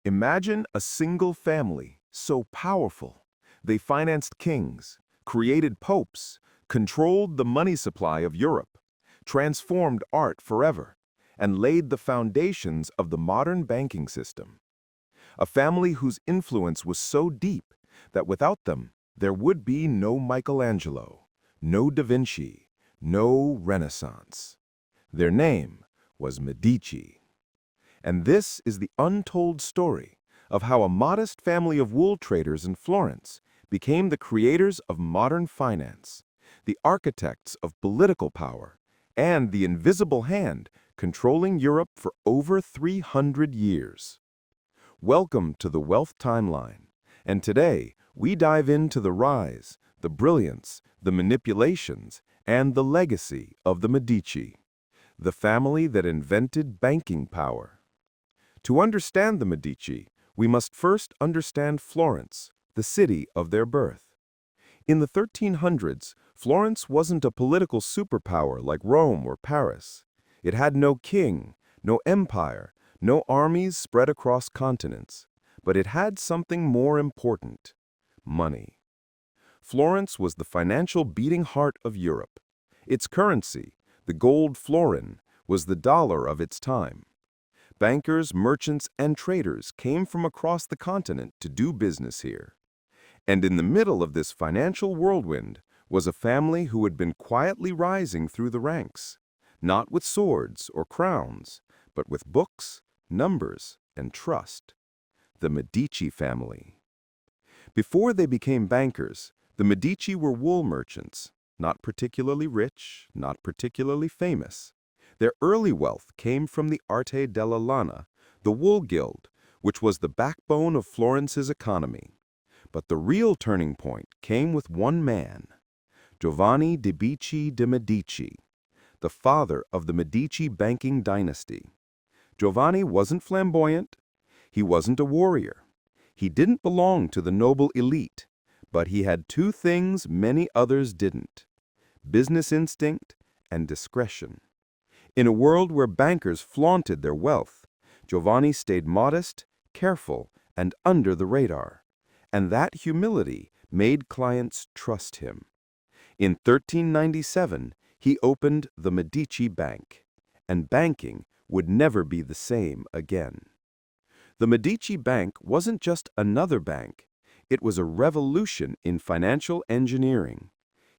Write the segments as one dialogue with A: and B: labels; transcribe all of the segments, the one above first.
A: Imagine a single family, so powerful. They financed kings, created popes, controlled the money supply of Europe, transformed art forever, and laid the foundations of the modern banking system. A family whose influence was so deep that without them, there would be no Michelangelo, no Da Vinci, no Renaissance. Their name was Medici. And this is the untold story of how a modest family of wool traders in Florence became the creators of modern finance, the architects of political power, and the invisible hand controlling Europe for over 300 years. Welcome to the Wealth Timeline, and today we dive into the rise, the brilliance, the manipulations, and the legacy of the Medici, the family that invented banking power. To understand the Medici, we must first understand Florence, the city of their birth. In the 1300s, Florence wasn't a political superpower like Rome or Paris. It had no king, no empire, no armies spread across continents. But it had something more important: money. Florence was the financial beating heart of Europe. Its currency, the gold florin, was the dollar of its time. Bankers, merchants, and traders came from across the continent to do business here. And in the middle of this financial whirlwind was a family who had been quietly rising through the ranks, not with swords or crowns, but with books, numbers, and trust: the Medici family. Before they became bankers, the Medici were wool merchants, not particularly rich, not particularly famous. Their early wealth came from the Arte della Lana, the wool guild, which was the backbone of Florence's economy. But the real turning point came with one man, Giovanni de' Medici, the father of the Medici banking dynasty. Giovanni wasn't flamboyant. He wasn't a warrior. He didn't belong to the noble elite, but he had two things many others didn't: business instinct and discretion. In a world where bankers flaunted their wealth, Giovanni stayed modest, careful, and under the radar. And that humility made clients trust him. In 1397, he opened the Medici Bank, and banking would never be the same again. The Medici Bank wasn't just another bank. It was a revolution in financial engineering.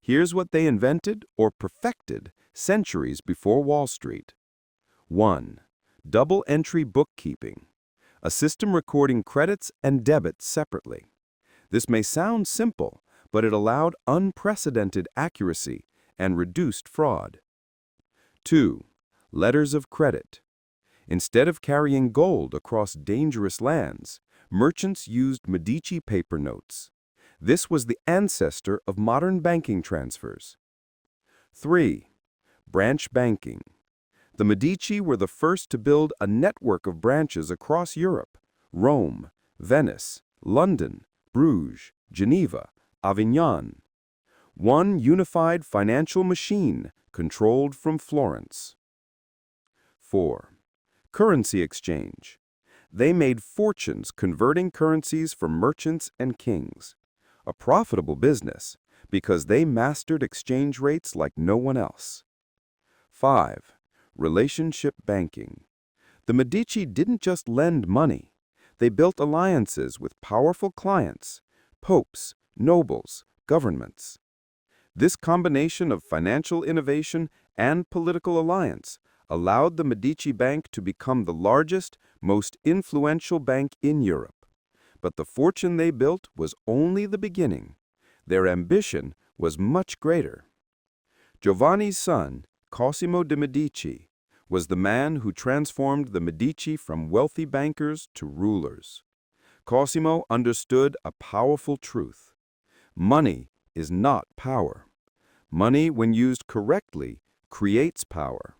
A: Here's what they invented or perfected centuries before Wall Street. 1. Double-entry bookkeeping, a system recording credits and debits separately. This may sound simple, but it allowed unprecedented accuracy and reduced fraud. 2. Letters of credit. Instead of carrying gold across dangerous lands, merchants used Medici paper notes. This was the ancestor of modern banking transfers. 3. Branch banking. The Medici were the first to build a network of branches across Europe: Rome, Venice, London, Bruges, Geneva, Avignon. One unified financial machine controlled from Florence. 4. Currency exchange. They made fortunes converting currencies for merchants and kings. A profitable business because they mastered exchange rates like no one else. 5. Relationship banking. The Medici didn't just lend money. They built alliances with powerful clients: popes, nobles, governments. This combination of financial innovation and political alliance allowed the Medici Bank to become the largest, most influential bank in Europe. But the fortune they built was only the beginning. Their ambition was much greater. Giovanni's son, Cosimo de' Medici, was the man who transformed the Medici from wealthy bankers to rulers. Cosimo understood a powerful truth: money is not power. Money, when used correctly, creates power.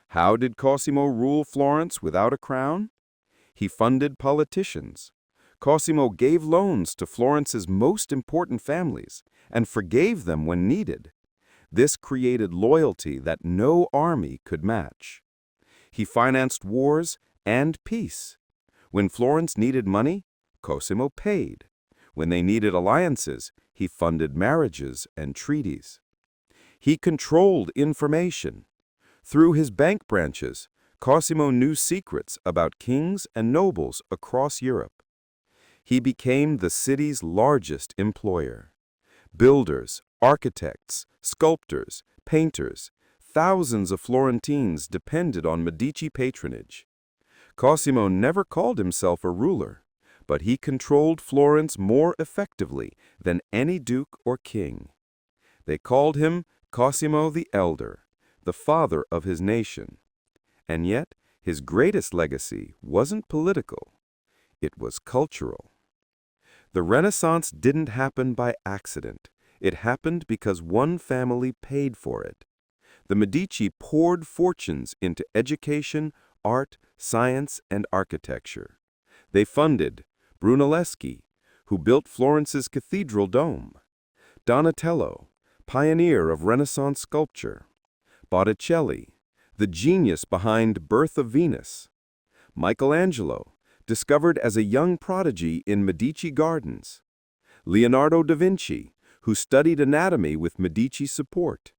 A: How did Cosimo rule Florence without a crown? He funded politicians. Cosimo gave loans to Florence's most important families and forgave them when needed. This created loyalty that no army could match. He financed wars and peace.
B: When Florence needed money, Cosimo paid. When they needed alliances, he funded marriages and treaties. He controlled information. Through his bank branches, Cosimo knew secrets about kings and nobles across Europe. He became the city's largest employer. Builders, architects, sculptors, painters, thousands of Florentines depended on Medici patronage. Cosimo never called himself a ruler, but he controlled Florence more effectively than any duke or king. They called him Cosimo the Elder, the father of his nation. And yet, his greatest legacy wasn't political. It was cultural. The Renaissance didn't happen by accident. It happened because one family paid for it. The Medici poured fortunes into education, art, science, and architecture. They funded Brunelleschi, who built Florence's cathedral dome; Donatello, pioneer of Renaissance sculpture; Botticelli, the genius behind Birth of Venus; Michelangelo, discovered as a young prodigy in Medici Gardens; Leonardo da Vinci, who studied anatomy with Medici support.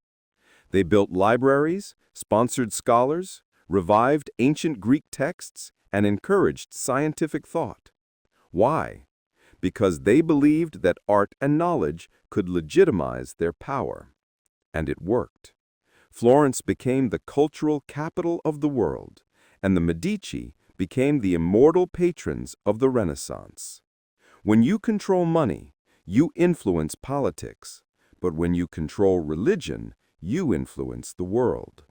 B: They built libraries, sponsored scholars, revived ancient Greek texts, and encouraged scientific thought. Why? Because they believed that art and knowledge could legitimize their power. And it worked. Florence became the cultural capital of the world, and the Medici became the immortal patrons of the Renaissance. When you control money, you influence politics, but when you control religion, you influence the world.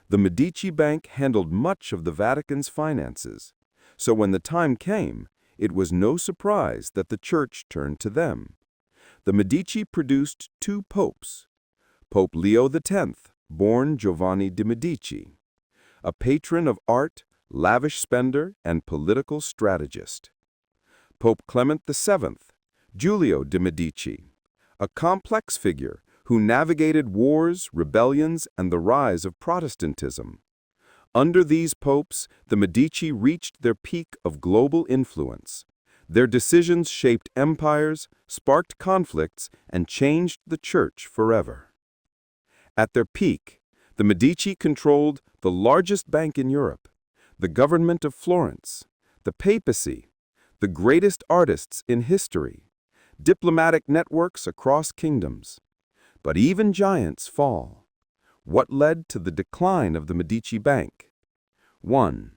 B: The Medici Bank handled much of the Vatican's finances, so when the time came, it was no surprise that the Church turned to them. The Medici produced two popes: Pope Leo X, born Giovanni de' Medici, a patron of art, lavish spender, and political strategist; Pope Clement VII, Giulio de' Medici, a complex figure who navigated wars, rebellions, and the rise of Protestantism. Under these popes, the Medici reached their peak of global influence. Their decisions shaped empires, sparked conflicts, and changed the Church forever. At their peak, the Medici controlled the largest bank in Europe, the government of Florence, the papacy, the greatest artists in history, diplomatic networks across kingdoms. But even giants fall. What led to the decline of the Medici Bank? 1.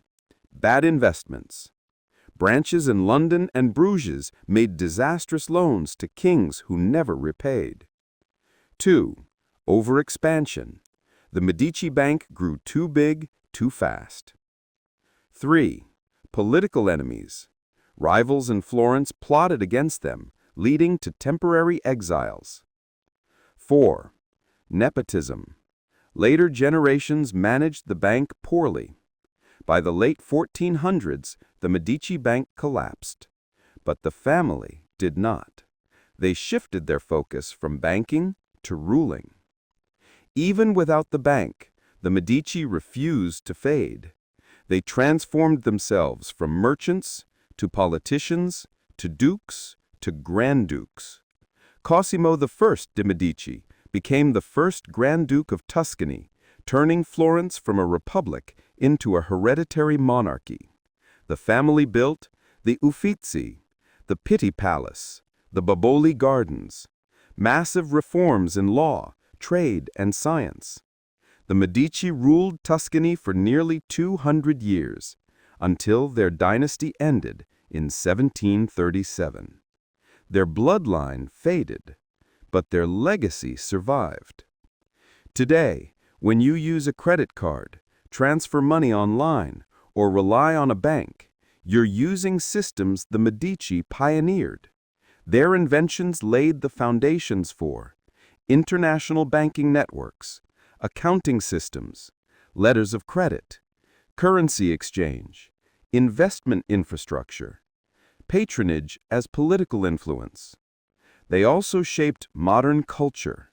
B: Bad investments. Branches in London and Bruges made disastrous loans to kings who never repaid. 2. Overexpansion. The Medici Bank grew too big, too fast. 3. Political enemies. Rivals in Florence plotted against them, leading to temporary exiles. 4. Nepotism. Later generations managed the bank poorly. By the late 1400s, the Medici Bank collapsed. But the family did not. They shifted their focus from banking to ruling. Even without the bank, the Medici refused to fade. They transformed themselves from merchants to politicians to dukes to grand dukes. Cosimo I de' Medici became the first Grand Duke of Tuscany, turning Florence from a republic into a hereditary monarchy. The family built the Uffizi, the Pitti Palace, the Boboli Gardens, massive reforms in law, trade, and science. The Medici ruled Tuscany for nearly 200 years, until their dynasty ended in 1737. Their bloodline faded, but their legacy survived. Today, when you use a credit card, transfer money online, or rely on a bank, you're using systems the Medici pioneered. Their inventions laid the foundations for international banking networks, accounting systems, letters of credit, currency exchange, investment infrastructure, patronage as political influence. They also shaped modern culture.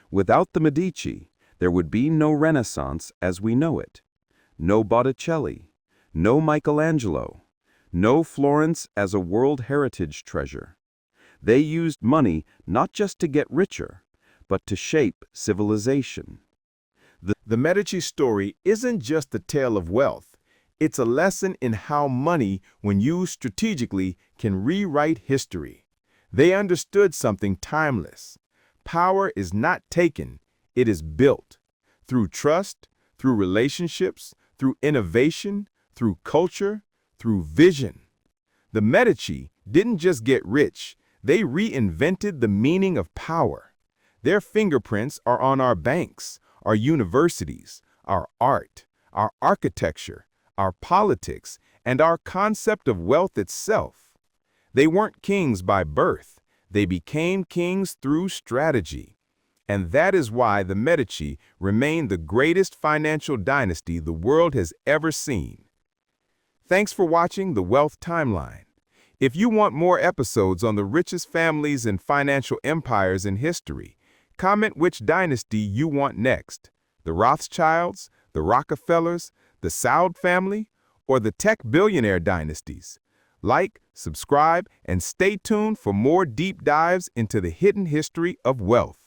B: Without the Medici, there would be no Renaissance as we know it, no Botticelli, no Michelangelo, know Florence as a World Heritage treasure. They used money not just to get richer, but to shape civilization.
A: The Medici story isn't just a tale of wealth. It's a lesson in how money, when used strategically, can rewrite history. They understood something timeless. Power is not taken, it is built. Through trust, through relationships, through innovation, through culture, through vision. The Medici didn't just get rich, they reinvented the meaning of power. Their fingerprints are on our banks, our universities, our art, our architecture, our politics, and our concept of wealth itself. They weren't kings by birth, they became kings through strategy. And that is why the Medici remain the greatest financial dynasty the world has ever seen. Thanks for watching The Wealth Timeline. If you want more episodes on the richest families and financial empires in history, comment which dynasty you want next: the Rothschilds, the Rockefellers, the Saud family, or the tech billionaire dynasties. Like, subscribe, and stay tuned for more deep dives into the hidden history of wealth.